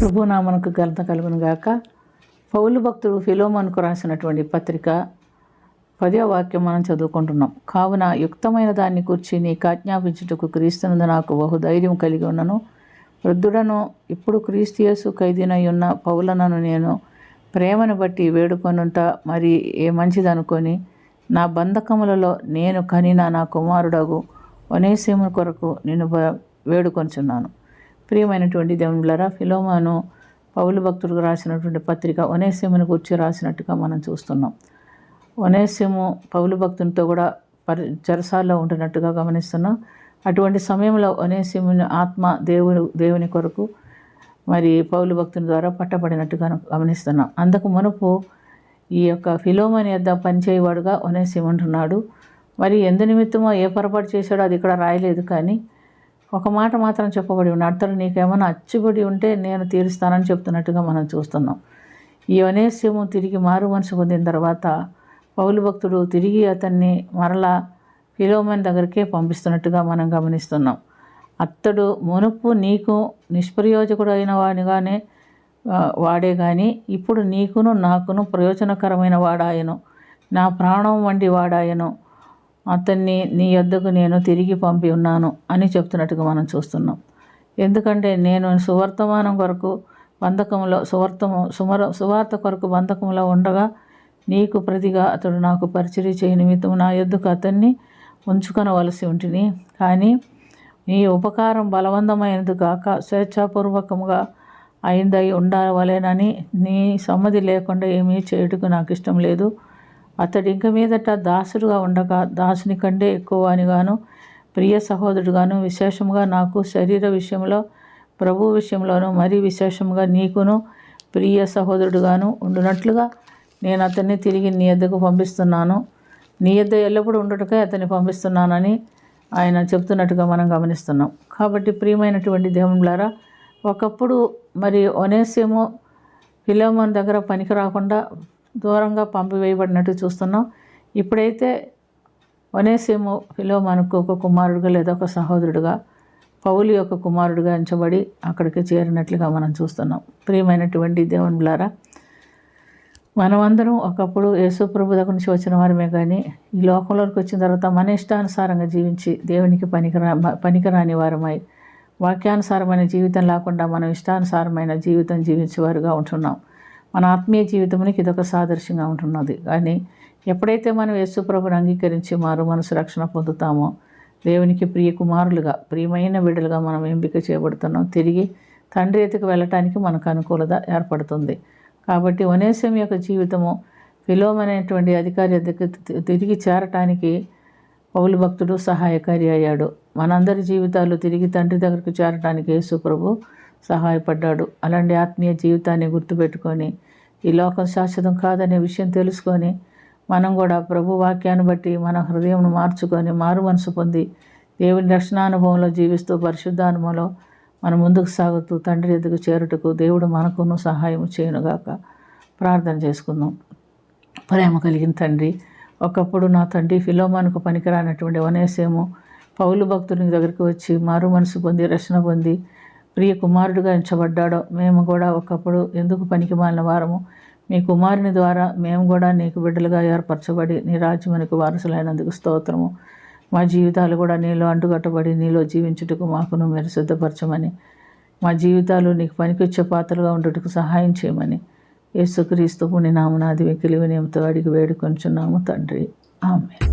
ప్రభునామనకు ఘనత కలుగును గాక. పౌలు భక్తుడు ఫిలోమోనుకు రాసినటువంటి పత్రిక 10వ వాక్యం మనం చదువుకుంటున్నాం. కావున యుక్తమైన దాన్ని కూర్చి నీకు ఆజ్ఞాపించుటకు క్రీస్తునందు నాకు బహుధైర్యం కలిగి ఉన్నను. వృద్ధుడను ఇప్పుడు క్రీస్తు యేసు ఖైదీనై ఉన్న పౌలనను నేను ప్రేమను బట్టి వేడుకొనుంట మరి ఏ మంచిదనుకొని నా బంధకములలో నేను కనిన నా కుమారుడగు ఒనేసిము కొరకు నేను వేడుకొంచున్నాను. ప్రియమైనటువంటి దేవునిలారా, ఫిలోమోను పౌలు భక్తుడికి రాసినటువంటి పత్రిక ఒనేసిమును గురించి రాసినట్టుగా మనం చూస్తున్నాం. ఒనేసిము పౌలు భక్తునితో కూడా చెరసాల్లో ఉంటున్నట్టుగా గమనిస్తున్నాం. అటువంటి సమయంలో ఒనేసిముని ఆత్మ దేవుని కొరకు మరి పౌలు భక్తుని ద్వారా పట్టబడినట్టుగా గమనిస్తున్నాం. అందుకు మునుపు ఈ యొక్క ఫిలోమోను యొద్ద పనిచేయవాడుగా ఒనేసిము ఉంటున్నాడు. మరి ఎందు నిమిత్తమో ఏ పొరపాటు చేశాడో అది ఇక్కడ రాయలేదు, కానీ ఒక మాట మాత్రం చెప్పబడి ఉన్నాడు. అతను నీకేమైనా అచ్చుబడి ఉంటే నేను తీరుస్తానని చెప్తున్నట్టుగా మనం చూస్తున్నాం. ఈ ఒనేసిము తిరిగి మారు మనసు పొందిన తర్వాత పౌలు భక్తుడు తిరిగి అతన్ని మరలా ఫిలోమోను దగ్గరికే పంపిస్తున్నట్టుగా మనం గమనిస్తున్నాం. అతడు మునుపు నీకు నిష్ప్రయోజకుడు అయిన వాడే కానీ ఇప్పుడు నీకును నాకును ప్రయోజనకరమైన వాడాయను, నా ప్రాణం వంటి వాడాయను, అతన్ని నీ యొద్దకు నేను తిరిగి పంపి ఉన్నాను అని చెప్తున్నట్టుగా మనం చూస్తున్నాం. ఎందుకంటే నేను సువర్తమానం కొరకు బంధకంలో సువార్త కొరకు బంధకంలో ఉండగా నీకు ప్రతిగా అతడు నాకు పరిచర్య చేయ నిమిత్తం నా యొద్దకు అతన్ని ఉంచుకొనవలసి ఉంటుంది. కానీ నీ ఉపకారం బలవంతమైనది కాక స్వేచ్ఛాపూర్వకముగా అయిందై ఉండవలేనని నీ సమ్మతి లేకుండా ఏమీ చేయుటకు నాకు ఇష్టం లేదు. అతడు ఇంక మీదట దాసుడుగా ఉండక దాసుని కంటే ఎక్కువ అనిగాను ప్రియ సహోదరుడుగాను విశేషముగా నాకు శరీర విషయంలో ప్రభు విషయంలోనూ మరీ విశేషముగా నీకును ప్రియ సహోదరుడుగాను ఉండునట్లుగా నేను అతన్ని తిరిగి నీ యొద్దకు పంపిస్తున్నాను. నీ యొద్ద ఎల్లప్పుడూ ఉండుటకై అతన్ని పంపిస్తున్నానని ఆయన చెప్తున్నట్టుగా మనం గమనిస్తున్నాం. కాబట్టి ప్రియమైనటువంటి దేవునిలారా, ఒకప్పుడు మరి ఒనేసిము ఫిలోమోను దగ్గర పనికి రాకుండా దూరంగా పంపివేయబడినట్టు చూస్తున్నాం. ఇప్పుడైతే ఒనేసిము ఫిలోమోనుకు ఒక కుమారుడుగా లేదా ఒక సహోదరుడుగా పౌలు యొక్క కుమారుడుగా ఎంచబడి అక్కడికి చేరినట్లుగా మనం చూస్తున్నాం. ప్రియమైనటువంటి దేవునిలారా, మనమందరం ఒకప్పుడు యేసు ప్రభు దగ్గర నుంచి వచ్చిన వారమే, కానీ ఈ లోకంలోకి వచ్చిన తర్వాత మన ఇష్టానుసారంగా జీవించి దేవునికి పనికిరాని వారమై వాక్యానుసారమైన జీవితం లేకుండా మనం ఇష్టానుసారమైన జీవితం జీవించేవారుగా ఉంటున్నాం. మన ఆత్మీయ జీవితానికి ఇదొక సాదృశ్యంగా ఉంటున్నది. కానీ ఎప్పుడైతే మనం యేసు ప్రభుని అంగీకరించి మారు మనసు రక్షణ పొందుతామో దేవునికి ప్రియ కుమారులుగా ప్రియమైన బిడ్డలుగా మనం ఎంపిక చేయబడుతున్నాం. తిరిగి తండ్రి ఎత్తుకు వెళ్ళటానికి మనకు అనుకూలత ఏర్పడుతుంది. కాబట్టి ఒనేసిము యొక్క జీవితము ఫిలోమోను అనేటువంటి అధికారి దగ్గర తిరిగి చేరటానికి పౌలు భక్తుడు సహాయకారి అయ్యాడు. మనందరి జీవితాలు తిరిగి తండ్రి దగ్గరకు చేరటానికి యేసు ప్రభు సహాయపడ్డాడు. అలాంటి ఆత్మీయ జీవితాన్ని గుర్తుపెట్టుకొని ఈ లోకం శాశ్వతం కాదనే విషయం తెలుసుకొని మనం కూడా ప్రభు వాక్యాన్ని బట్టి మన హృదయం మార్చుకొని మారు మనసు పొంది దేవుని రక్షణానుభవంలో జీవిస్తూ పరిశుద్ధానుభవంలో మనం ముందుకు సాగుతూ తండ్రి ఎదుగు చేరుటకు దేవుడు మనకును సహాయం చేయనుగాక. ప్రార్థన చేసుకుందాం. ప్రేమ కలిగిన తండ్రి, ఒకప్పుడు నా తండ్రి ఫిలోమోనుకు పనికిరానటువంటి ఒనేసిము పౌలు భక్తుని దగ్గరికి వచ్చి మారు మనసు పొంది రక్షణ పొంది ప్రియ కుమారుడిగా ఎంచబడ్డాడో మేము కూడా ఒకప్పుడు ఎందుకు పనికి మాలిన వారము, మీ కుమారుని ద్వారా మేము కూడా నీకు బిడ్డలుగా ఏర్పరచబడి నీ రాజ్యమునకు వారసులైనందుకు స్తోత్రము. మా జీవితాలు కూడా నీలో అంటుకట్టబడి నీలో జీవించుటకు మాకును మీరు సిద్ధపరచమని, మా జీవితాలు నీకు పనికొచ్చే పాత్రలుగా ఉండుటకు సహాయం చేయమని యేసుక్రీస్తు పుణ్య నామమున అడిగి వేడుకొంచున్నాము తండ్రి. ఆమేన్.